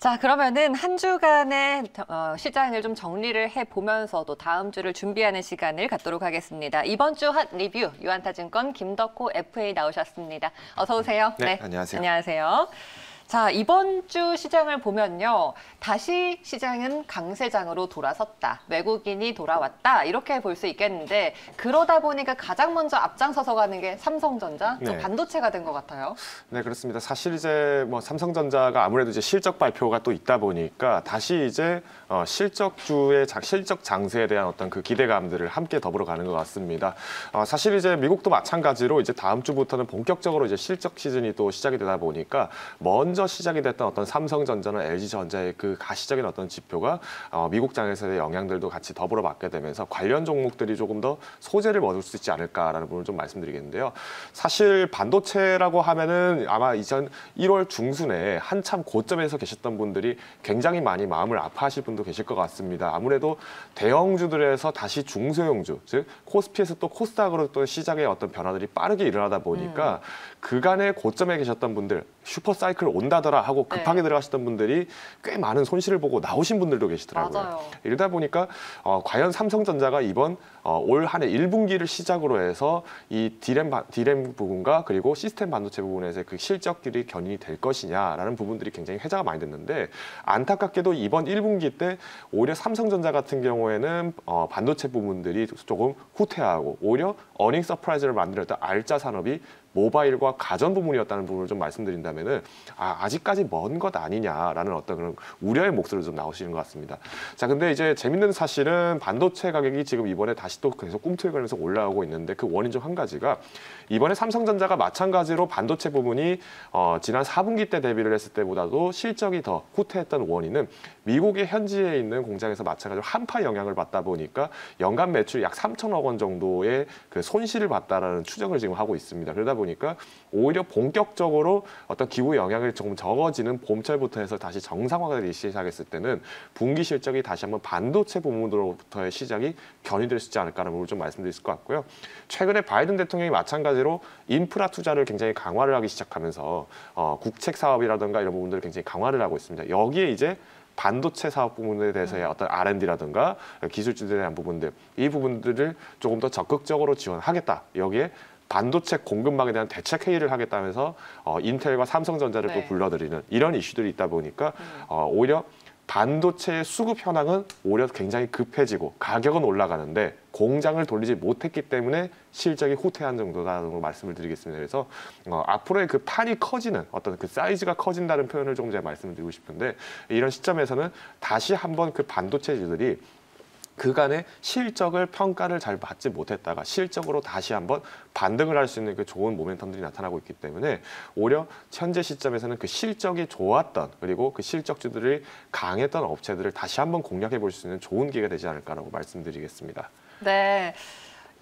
자, 그러면은 한 주간의 시장을 좀 정리를 해보면서도 다음 주를 준비하는 시간을 갖도록 하겠습니다. 이번 주 핫 리뷰 유안타증권 김덕호 FA 나오셨습니다. 어서 오세요. 네, 안녕하세요. 안녕하세요. 자, 이번 주 시장을 보면요. 다시 시장은 강세장으로 돌아섰다. 외국인이 돌아왔다. 이렇게 볼 수 있겠는데 그러다 보니까 가장 먼저 앞장서서 가는 게 삼성전자, 또 반도체가 된 것 같아요. 네, 그렇습니다. 사실 이제 삼성전자가 아무래도 이제 실적 발표가 또 있다 보니까 다시 이제 실적주의 실적 장세에 대한 어떤 그 기대감들을 함께 더불어 가는 것 같습니다. 사실 이제 미국도 마찬가지로 이제 다음 주부터는 본격적으로 이제 실적 시즌이 또 시작이 되다 보니까 먼저 시작이 됐던 어떤 삼성전자나 LG전자의 그 가시적인 어떤 지표가 미국 장에서의 영향들도 같이 더불어 받게 되면서 관련 종목들이 조금 더 소재를 얻을 수 있지 않을까라는 부분을 좀 말씀드리겠는데요. 사실 반도체라고 하면은 아마 이전 1월 중순에 한참 고점에서 계셨던 분들이 굉장히 많이 마음을 아파하실 분도 계실 것 같습니다. 아무래도 대형주들에서 다시 중소형주, 즉 코스피에서 또 코스닥으로 또 시장의 어떤 변화들이 빠르게 일어나다 보니까 그간의 고점에 계셨던 분들, 슈퍼사이클 온다더라 하고 급하게 들어가셨던 분들이 꽤 많은 손실을 보고 나오신 분들도 계시더라고요. 맞아요. 이러다 보니까 과연 삼성전자가 이번 올 한 해 1분기를 시작으로 해서 이 디램 부분과 그리고 시스템 반도체 부분에서 그 실적들이 견인이 될 것이냐라는 부분들이 굉장히 회자가 많이 됐는데 안타깝게도 이번 1분기 때 오히려 삼성전자 같은 경우에는 반도체 부분들이 조금 후퇴하고 오히려 어닝 서프라이즈를 만들었던 알짜 산업이 모바일과 가전 부분이었다는 부분을 좀 말씀드린다면은 아직까지 먼 것 아니냐라는 어떤 그런 우려의 목소리가 좀 나오시는 것 같습니다. 자, 근데 이제 재밌는 사실은 반도체 가격이 지금 이번에 다시 또 계속 꿈틀거리면서 올라오고 있는데 그 원인 중 한 가지가 이번에 삼성전자가 마찬가지로 반도체 부분이 지난 4분기 때 대비를 했을 때보다도 실적이 더 후퇴했던 원인은 미국의 현지에 있는 공장에서 마찬가지로 한파 영향을 받다 보니까 연간 매출 약 3천억 원 정도의 그 손실을 봤다라는 추정을 지금 하고 있습니다. 그러다 보니까 오히려 본격적으로 어떤 기후 영향이 조금 적어지는 봄철부터 해서 다시 정상화가 되기 시작했을 때는 분기 실적이 다시 한번 반도체 부문으로부터의 시작이 견인될 수 있지 않을까라는 부분을 좀 말씀드릴 수 있을 것 같고요. 최근에 바이든 대통령이 마찬가지로 인프라 투자를 굉장히 강화를 하기 시작하면서 국책 사업이라든가 이런 부분들을 굉장히 강화를 하고 있습니다. 여기에 이제 반도체 사업 부분에 대해서의 어떤 R&D라든가 기술주들에 대한 부분들, 이 부분들을 조금 더 적극적으로 지원하겠다. 여기에 반도체 공급망에 대한 대책 회의를 하겠다면서 인텔과 삼성전자를 또 불러들이는 이런 이슈들이 있다 보니까 오히려 반도체의 수급 현황은 오히려 굉장히 급해지고 가격은 올라가는데 공장을 돌리지 못했기 때문에 실적이 후퇴한 정도다라는 걸 말씀을 드리겠습니다. 그래서 앞으로의 그 판이 커지는 어떤 그 사이즈가 커진다는 표현을 좀 제가 말씀을 드리고 싶은데 이런 시점에서는 다시 한번 그 반도체주들이 그간의 실적을 평가를 잘 받지 못했다가 실적으로 다시 한번 반등을 할 수 있는 그 좋은 모멘텀들이 나타나고 있기 때문에 오히려 현재 시점에서는 그 실적이 좋았던 그리고 그 실적주들이 강했던 업체들을 다시 한번 공략해 볼 수 있는 좋은 기회가 되지 않을까라고 말씀드리겠습니다. 네.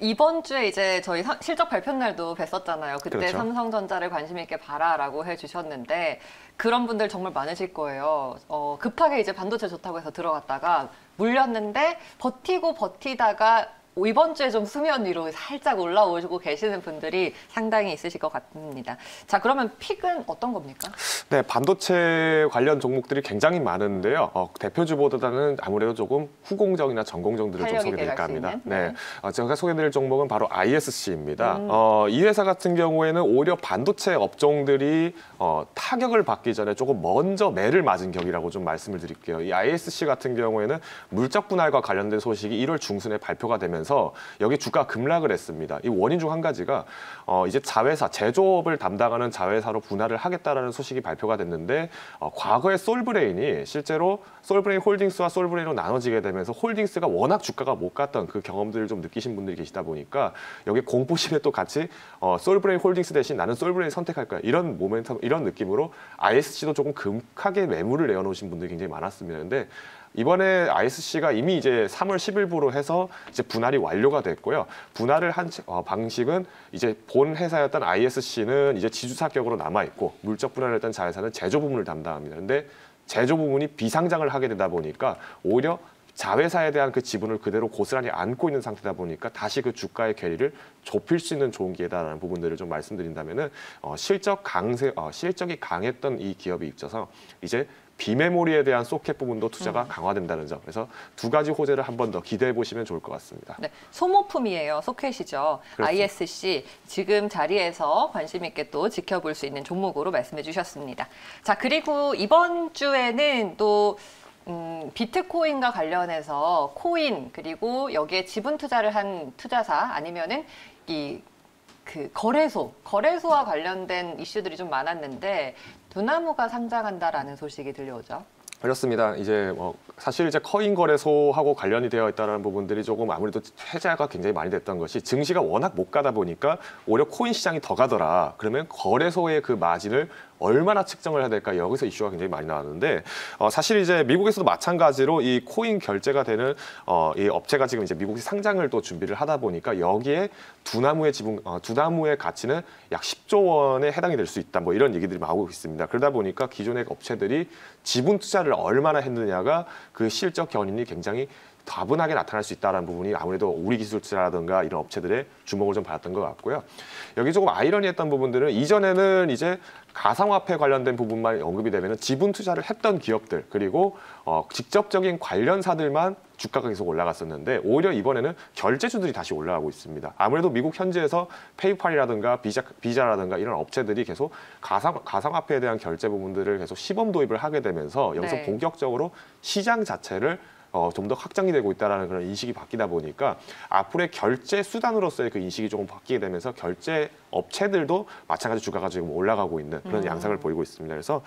이번 주에 이제 저희 실적 발표 날도 뵀었잖아요. 그때 그렇죠. 삼성전자를 관심 있게 봐라라고 해주셨는데 그런 분들 정말 많으실 거예요. 급하게 이제 반도체 좋다고 해서 들어갔다가 물렸는데 버티고 버티다가 이번 주에 좀 수면 위로 살짝 올라오시고 계시는 분들이 상당히 있으실 것 같습니다. 자, 그러면 픽은 어떤 겁니까? 네, 반도체 관련 종목들이 굉장히 많은데요. 대표주보다는 아무래도 조금 후공정이나 전공정들을 좀 소개드릴까 합니다. 네, 제가 소개드릴 종목은 바로 ISC입니다. 이 회사 같은 경우에는 오히려 반도체 업종들이 타격을 받기 전에 조금 먼저 매를 맞은 격이라고 좀 말씀을 드릴게요. 이 ISC 같은 경우에는 물적 분할과 관련된 소식이 1월 중순에 발표가 되면서 여기 주가 급락을 했습니다. 이 원인 중 한 가지가 이제 자회사, 제조업을 담당하는 자회사로 분할을 하겠다라는 소식이 발표가 됐는데 과거에 솔브레인이 실제로 솔브레인 홀딩스와 솔브레인으로 나눠지게 되면서 홀딩스가 워낙 주가가 못 갔던 그 경험들을 좀 느끼신 분들이 계시다 보니까 여기 공포심에 또 같이 솔브레인 홀딩스 대신 나는 솔브레인 선택할 거야. 이런 모멘텀, 이런 느낌으로 ISC도 조금 급하게 매물을 내어놓으신 분들이 굉장히 많았습니다. 근데 이번에 ISC가 이미 이제 3월 10일부로 해서 이제 분할이 완료가 됐고요. 분할을 한 방식은 이제 본 회사였던 ISC는 이제 지주사격으로 남아 있고 물적 분할을 했던 자회사는 제조 부문을 담당합니다. 근데 제조 부문이 비상장을 하게 되다 보니까 오히려 자회사에 대한 그 지분을 그대로 고스란히 안고 있는 상태다 보니까 다시 그 주가의 괴리를 좁힐 수 있는 좋은 기회다라는 부분들을 좀 말씀드린다면은 실적이 강했던 이 기업이 있어서 이제 비메모리에 대한 소켓 부분도 투자가 강화된다는 점. 그래서 두 가지 호재를 한 번 더 기대해 보시면 좋을 것 같습니다. 네, 소모품이에요. 소켓이죠. 그렇습니다. ISC 지금 자리에서 관심 있게 또 지켜볼 수 있는 종목으로 말씀해 주셨습니다. 자, 그리고 이번 주에는 또 비트코인과 관련해서 코인 그리고 여기에 지분 투자를 한 투자사 아니면은 그 거래소와 관련된 이슈들이 좀 많았는데 두나무가 상장한다라는 소식이 들려오죠. 그렇습니다. 이제 사실 이제 커인 거래소하고 관련이 되어 있다는 부분들이 조금 아무래도 해자가 굉장히 많이 됐던 것이 증시가 워낙 못 가다 보니까 오히려 코인 시장이 더 가더라. 그러면 거래소의 그 마진을 얼마나 측정을 해야 될까 여기서 이슈가 굉장히 많이 나왔는데 사실 이제 미국에서도 마찬가지로 이 코인 결제가 되는 이 업체가 지금 이제 미국에 상장을 또 준비를 하다 보니까 여기에 두나무의 가치는 약 10조 원에 해당이 될 수 있다. 뭐 이런 얘기들이 나오고 있습니다. 그러다 보니까 기존의 업체들이 지분 투자를 얼마나 했느냐가 그 실적 견인이 굉장히 다분하게 나타날 수 있다는 부분이 아무래도 우리 기술자라든가 이런 업체들의 주목을 좀 받았던 것 같고요. 여기 조금 아이러니했던 부분들은 이전에는 이제 가상화폐 관련된 부분만 언급이 되면 지분 투자를 했던 기업들 그리고 직접적인 관련사들만 주가가 계속 올라갔었는데 오히려 이번에는 결제주들이 다시 올라가고 있습니다. 아무래도 미국 현지에서 페이팔이라든가 비자라든가 이런 업체들이 계속 가상화폐에 대한 결제 부분들을 계속 시범 도입을 하게 되면서 여기서 네. 본격적으로 시장 자체를 좀 더 확장이 되고 있다는 그런 인식이 바뀌다 보니까 앞으로의 결제 수단으로서의 그 인식이 조금 바뀌게 되면서 결제 업체들도 마찬가지 주가가 지금 올라가고 있는 그런 양상을 보이고 있습니다. 그래서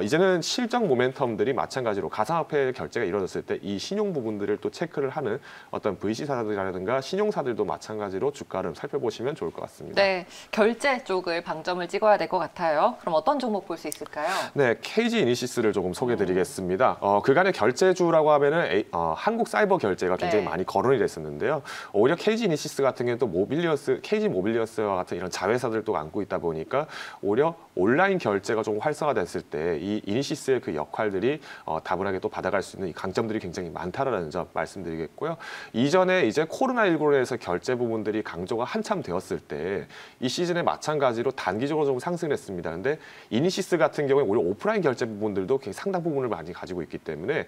이제는 실적 모멘텀들이 마찬가지로 가상화폐 결제가 이루어졌을 때 이 신용 부분들을 또 체크를 하는 어떤 VC사들이라든가 신용사들도 마찬가지로 주가를 살펴보시면 좋을 것 같습니다. 네, 결제 쪽을 방점을 찍어야 될 것 같아요. 그럼 어떤 종목 볼 수 있을까요? 네, KG 이니시스를 조금 소개해드리겠습니다. 그간의 결제주라고 하면은 한국 사이버 결제가 굉장히 네. 많이 거론이 됐었는데요. 오히려 KG 이니시스 같은 경우는 또 KG 모빌리어스와 같은 이런 자회사들도 안고 있다 보니까 오히려 온라인 결제가 조금 활성화됐을 때 이 이니시스의 그 역할들이 다분하게 또 받아갈 수 있는 이 강점들이 굉장히 많다라는 점 말씀드리겠고요. 이전에 이제 코로나19로 해서 결제 부분들이 강조가 한참 되었을 때 이 시즌에 마찬가지로 단기적으로 좀 상승했습니다. 근데 이니시스 같은 경우에 오히려 오프라인 결제 부분들도 상당 부분을 많이 가지고 있기 때문에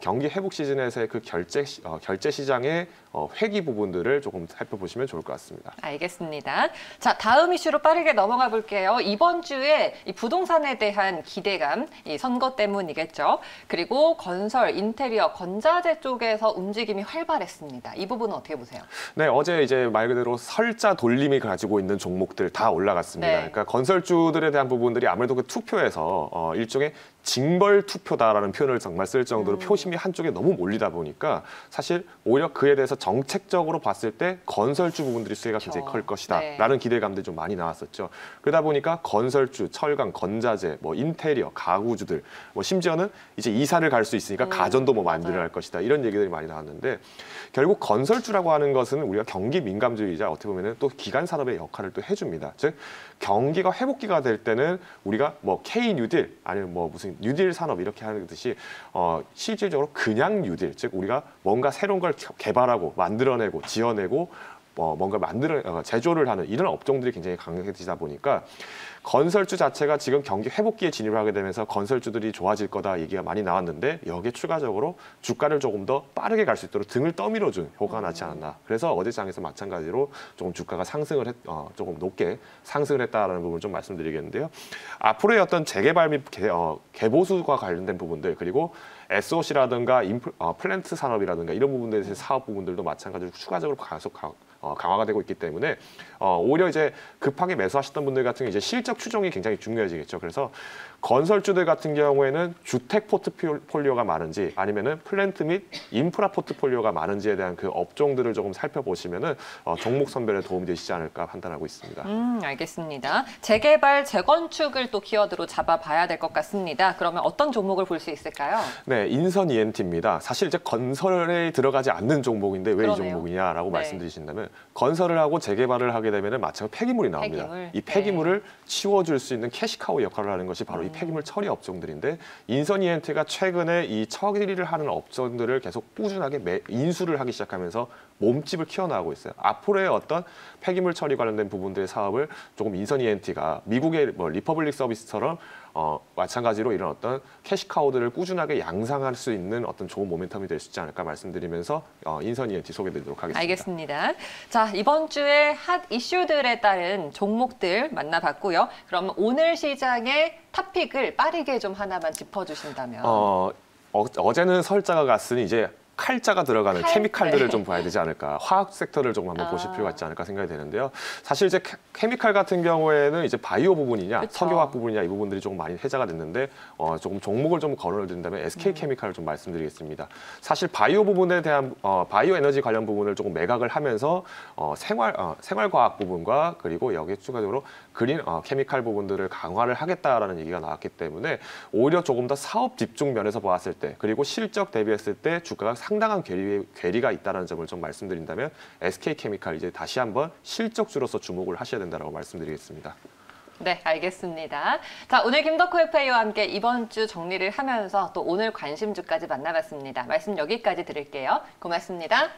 경기 회복 시즌에서의 그 결제 시장의 회기 부분들을 조금 살펴보시면 좋을 것 같습니다. 알겠습니다. 자, 다음 이슈로 빠르게 넘어가 볼게요. 이번 주에 이 부동산에 대한 기대감, 이 선거 때문이겠죠. 그리고 건설, 인테리어, 건자재 쪽에서 움직임이 활발했습니다. 이 부분은 어떻게 보세요? 네, 어제 이제 말 그대로 설자 돌림이 가지고 있는 종목들 다 올라갔습니다. 네. 그러니까 건설주들에 대한 부분들이 아무래도 그 투표에서 일종의 징벌 투표다라는 표현을 정말 쓸 정도로 표심이 한쪽에 너무 몰리다 보니까 사실 오히려 그에 대해서 정책적으로 봤을 때 건설주 부분들이 수혜가 굉장히 클 것이다라는 기대감들이 좀 많이 나왔었죠. 그러다 보니까 건설주, 철강, 건자재, 뭐 인테리어, 가구주들, 뭐 심지어는 이제 이사를 갈 수 있으니까 가전도 뭐 만들어야 할 것이다 이런 얘기들이 많이 나왔는데 결국 건설주라고 하는 것은 우리가 경기 민감주의자 어떻게 보면은 또 기간 산업의 역할을 또 해줍니다. 즉 경기가 회복기가 될 때는 우리가 뭐 K 뉴딜 아니면 뭐 무슨 뉴딜 산업 이렇게 하듯이 실질적으로 그냥 뉴딜 즉 우리가 뭔가 새로운 걸 개발하고 만들어내고 지어내고 뭔가 제조를 하는 이런 업종들이 굉장히 강해지다 보니까 건설주 자체가 지금 경기 회복기에 진입을 하게 되면서 건설주들이 좋아질 거다 얘기가 많이 나왔는데 여기에 추가적으로 주가를 조금 더 빠르게 갈 수 있도록 등을 떠밀어준 효과가 나지 않았나. 그래서 어제 장에서 마찬가지로 조금 주가가 조금 높게 상승을 했다라는 부분을 좀 말씀드리겠는데요. 앞으로의 어떤 재개발 및 개보수와 관련된 부분들 그리고 SOC라든가 플랜트 산업이라든가 이런 부분들에 대해서 사업 부분들도 마찬가지로 추가적으로 계속 강화가 되고 있기 때문에 오히려 이제 급하게 매수하셨던 분들 같은 경우 이제 실적 추종이 굉장히 중요해지겠죠. 그래서 건설주들 같은 경우에는 주택 포트폴리오가 많은지 아니면은 플랜트 및 인프라 포트폴리오가 많은지에 대한 그 업종들을 조금 살펴보시면은 종목 선별에 도움이 되시지 않을까 판단하고 있습니다. 알겠습니다. 재개발, 재건축을 또 키워드로 잡아봐야 될 것 같습니다. 그러면 어떤 종목을 볼 수 있을까요? 네, 인선 ENT입니다. 사실 이제 건설에 들어가지 않는 종목인데 왜 이 종목이냐라고 말씀드리신다면 건설을 하고 재개발을 하게 되면 마찬가지로 폐기물이 나옵니다. 이 폐기물을 치워줄 수 있는 캐시카우 역할을 하는 것이 바로 이 폐기물 처리 업종들인데 인선 ENT가 최근에 이 처리를 하는 업종들을 계속 꾸준하게 인수를 하기 시작하면서 몸집을 키워나가고 있어요. 앞으로의 어떤 폐기물 처리 관련된 부분들의 사업을 조금 인선 ENT가 미국의 뭐 리퍼블릭 서비스처럼 마찬가지로 이런 어떤 캐시카우들을 꾸준하게 양상할 수 있는 어떤 좋은 모멘텀이 될 수 있지 않을까 말씀드리면서 인선 ENT 소개드리도록 하겠습니다. 알겠습니다. 자, 이번 주에 핫 이슈들에 따른 종목들 만나봤고요. 그럼 오늘 시장의 탑픽을 빠르게 좀 하나만 짚어주신다면. 어제는 설자가 갔으니 이제 칼자가 들어가는 케미칼들을 좀 봐야 되지 않을까. 화학 섹터를 조금 한번 보실 필요가 있지 않을까 생각이 되는데요. 사실 이제 케미칼 같은 경우에는 이제 바이오 부분이냐, 그쵸. 석유화학 부분이냐 이 부분들이 조금 많이 해자가 됐는데 조금 종목을 좀 거론을 드린다면 SK 케미칼을 좀 말씀드리겠습니다. 사실 바이오 부분에 대한 바이오 에너지 관련 부분을 조금 매각을 하면서 생활과학 부분과 그리고 여기에 추가적으로 그린 케미칼 부분들을 강화를 하겠다라는 얘기가 나왔기 때문에 오히려 조금 더 사업 집중 면에서 보았을 때 그리고 실적 대비했을 때 주가가 상당한 괴리가 있다는 점을 좀 말씀드린다면 SK케미칼 이제 다시 한번 실적주로서 주목을 하셔야 된다고 말씀드리겠습니다. 네, 알겠습니다. 자, 오늘 김덕호 FA와 함께 이번 주 정리를 하면서 또 오늘 관심주까지 만나봤습니다. 말씀 여기까지 드릴게요. 고맙습니다.